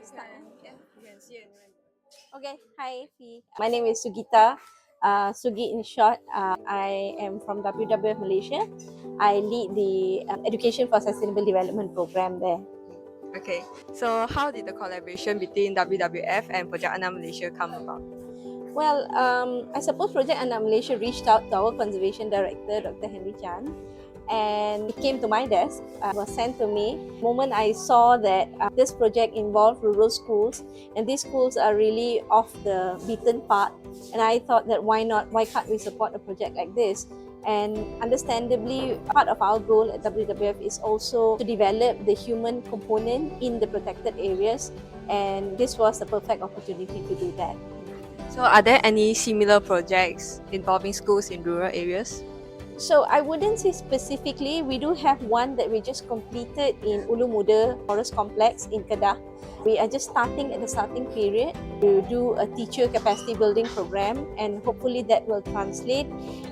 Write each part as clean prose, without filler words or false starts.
start. You can see anyone. Okay, hi, Fee. My name is Sugita. Sugi in short. I am from WWF Malaysia. I lead the Education for Sustainable Development program there. Okay, so how did the collaboration between WWF and Projek Anak Malaysia come about? Well, I suppose Projek Anak Malaysia reached out to our conservation director, Dr. Henry Chan, and it came to my desk, was sent to me. The moment I saw that this project involved rural schools, and these schools are really off the beaten path, and I thought that why not, why can't we support a project like this? And understandably, part of our goal at WWF is also to develop the human component in the protected areas, and this was the perfect opportunity to do that. So, are there any similar projects involving schools in rural areas? So I wouldn't say specifically. We do have one that we just completed in Ulu Muda Forest Complex in Kedah. We are just starting at the starting period to do a teacher capacity building program, and hopefully that will translate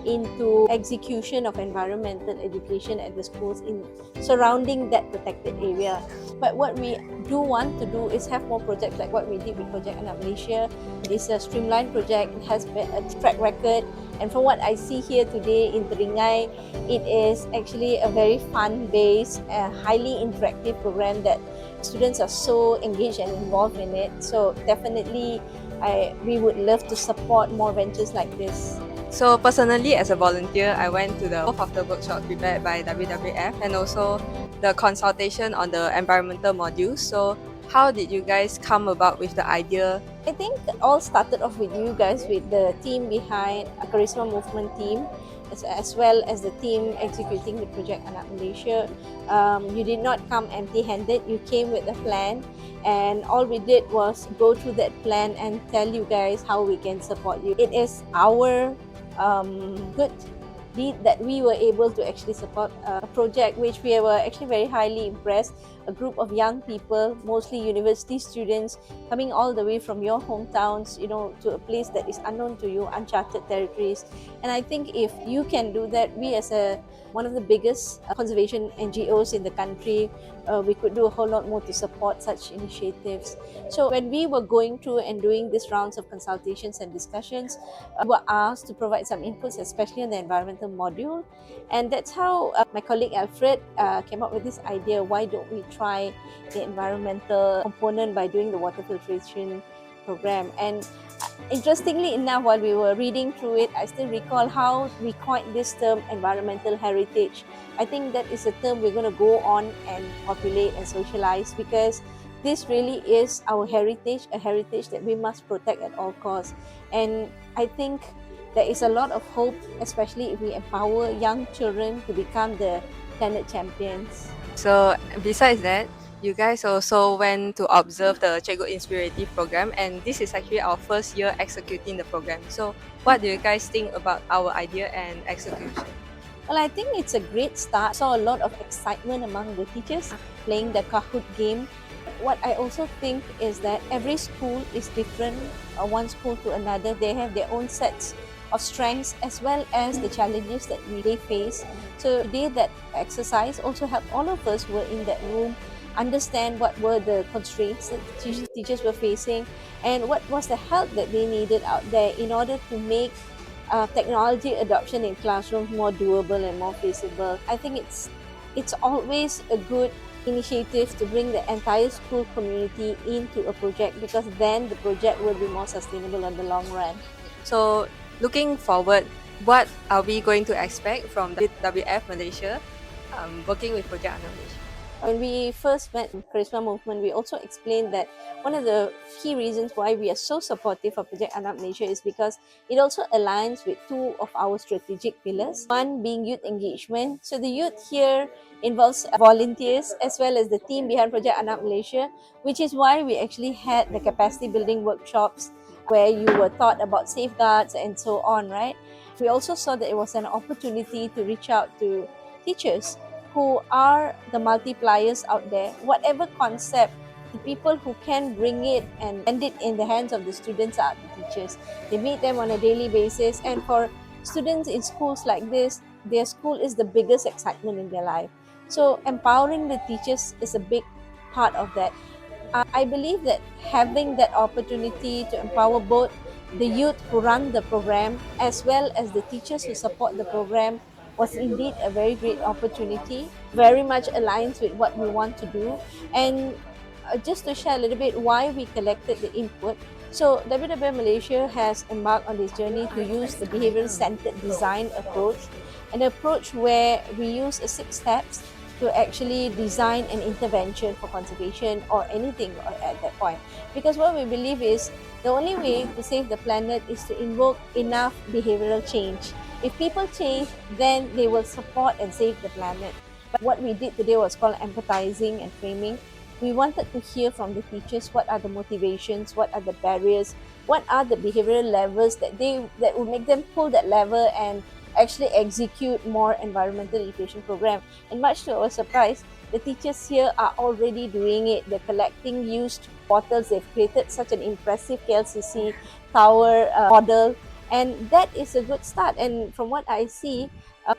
into execution of environmental education at the schools in surrounding that protected area. But what we do want to do is have more projects like what we did with Projek Anak Malaysia. It's a streamlined project, it has a track record, and from what I see here today in Teringai, it is actually a very fun-based, highly interactive program that students are so engaged and involved in it. So definitely, we would love to support more ventures like this. So, personally, as a volunteer, I went to both of the workshops prepared by WWF and also the consultation on the environmental module. So, how did you guys come about with the idea? I think it all started off with you guys, with the team behind a Charisma Movement team, as well as the team executing the Projek Anak Malaysia. You did not come empty-handed. You came with a plan, and all we did was go through that plan and tell you guys how we can support you. It is our good deed that we were able to actually support a project which we were actually very highly impressed. A group of young people, mostly university students, coming all the way from your hometowns, to a place that is unknown to you, uncharted territories. And I think if you can do that, we as one of the biggest conservation NGOs in the country, we could do a whole lot more to support such initiatives. So when we were going through and doing these rounds of consultations and discussions, we were asked to provide some inputs, especially on the environmental module. And that's how my colleague Alfred came up with this idea: why don't we try the environmental component by doing the water filtration program? And interestingly enough, while we were reading through it, I still recall how we coined this term environmental heritage. I think that is a term we're going to go on and populate and socialize, because this really is our heritage, a heritage that we must protect at all costs. And I think there is a lot of hope, especially if we empower young children to become the planet champions. So, besides that, you guys also went to observe the Cikgu Inspirative program, and this is actually our first year executing the program. So, what do you guys think about our idea and execution? Well, I think it's a great start. I saw a lot of excitement among the teachers playing the Kahoot game. What I also think is that every school is different, one school to another. They have their own sets of strengths as well as the challenges that they face. So today, that exercise also helped all of us who were in that room understand what were the constraints that the teachers were facing, and what was the help that they needed out there in order to make technology adoption in classrooms more doable and more feasible. I think it's always a good initiative to bring the entire school community into a project, because then the project will be more sustainable in the long run. So, looking forward, what are we going to expect from the WWF Malaysia working with Projek Anak Malaysia? When we first met Charisma Movement, we also explained that one of the key reasons why we are so supportive of Projek Anak Malaysia is because it also aligns with two of our strategic pillars. One being youth engagement. So the youth here involves volunteers as well as the team behind Projek Anak Malaysia, which is why we actually had the capacity building workshops where you were taught about safeguards and so on, right? We also saw that it was an opportunity to reach out to teachers who are the multipliers out there. Whatever concept, the people who can bring it and end it in the hands of the students are the teachers. They meet them on a daily basis, and for students in schools like this, their school is the biggest excitement in their life. So empowering the teachers is a big part of that. I believe that having that opportunity to empower both the youth who run the program as well as the teachers who support the program was indeed a very great opportunity, very much aligns with what we want to do. And just to share a little bit why we collected the input. So WWF Malaysia has embarked on this journey to use the behavioral-centered design approach, an approach where we use 6 steps to actually design an intervention for conservation or anything at that point. Because what we believe is the only way to save the planet is to invoke enough behavioral change. If people change, then they will support and save the planet. But what we did today was called empathizing and framing. We wanted to hear from the teachers what are the motivations, what are the barriers, what are the behavioral levers that will make them pull that lever and actually execute more environmental education program. And much to our surprise, the teachers here are already doing it. They're collecting used bottles. They've created such an impressive KLCC tower model, and that is a good start. And from what I see,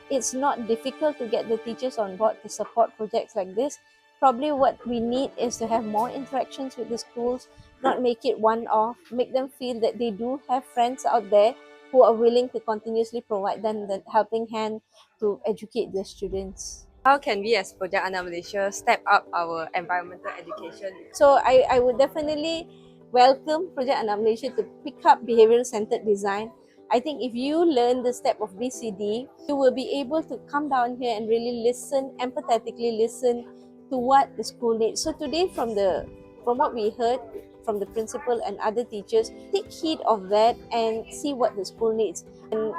it's not difficult to get the teachers on board to support projects like this. Probably what we need is to have more interactions with the schools, not make it one-off, make them feel that they do have friends out there who are willing to continuously provide them the helping hand to educate their students. How can we as Projek Anak Malaysia step up our environmental education? So I would definitely welcome Projek Anak Malaysia to pick up behavioral-centered design. I think if you learn the step of BCD, you will be able to come down here and really listen, empathetically listen to what the school needs. So today from what we heard from the principal and other teachers, take heed of that and see what the school needs. And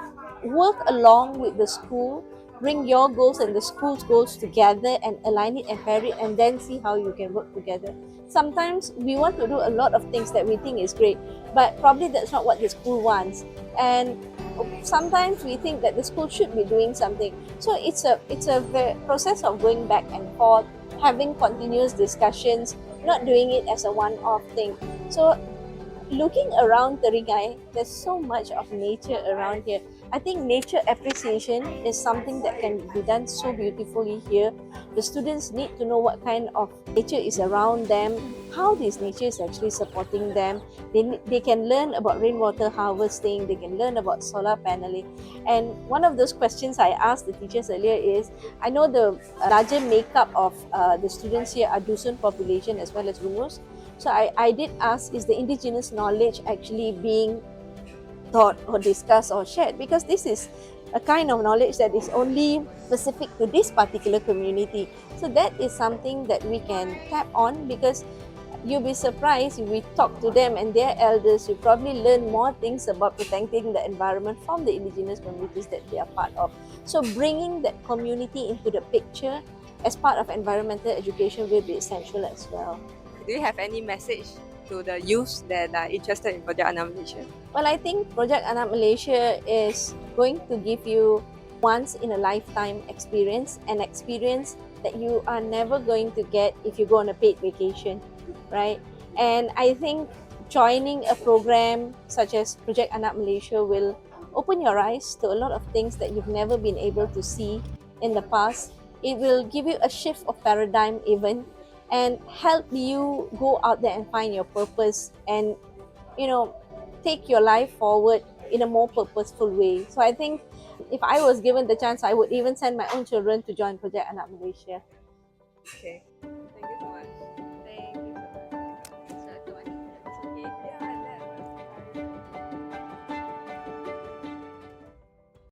work along with the school, bring your goals and the school's goals together and align it and pair it, and then see how you can work together. Sometimes we want to do a lot of things that we think is great, but probably that's not what the school wants. And sometimes we think that the school should be doing something. So it's a process of going back and forth, having continuous discussions, not doing it as a one-off thing. So looking around Teringai, there's so much of nature around here. I think nature appreciation is something that can be done so beautifully here. The students need to know what kind of nature is around them, how this nature is actually supporting them. They can learn about rainwater harvesting, they can learn about solar paneling. And one of those questions I asked the teachers earlier is, I know the larger makeup of the students here are Dusun population as well as Rungus. So I did ask, is the indigenous knowledge actually being taught or discussed or shared? Because this is a kind of knowledge that is only specific to this particular community. So that is something that we can tap on, because you'll be surprised if we talk to them and their elders, you probably learn more things about protecting the environment from the indigenous communities that they are part of. So bringing that community into the picture as part of environmental education will be essential as well. Do you have any message to the youths that are interested in Projek Anak Malaysia? Well, I think Projek Anak Malaysia is going to give you once in a lifetime experience, an experience that you are never going to get if you go on a paid vacation, right? And I think joining a program such as Projek Anak Malaysia will open your eyes to a lot of things that you've never been able to see in the past. It will give you a shift of paradigm even, and help you go out there and find your purpose and, take your life forward in a more purposeful way. So I think if I was given the chance, I would even send my own children to join Projek Anak Malaysia. Okay.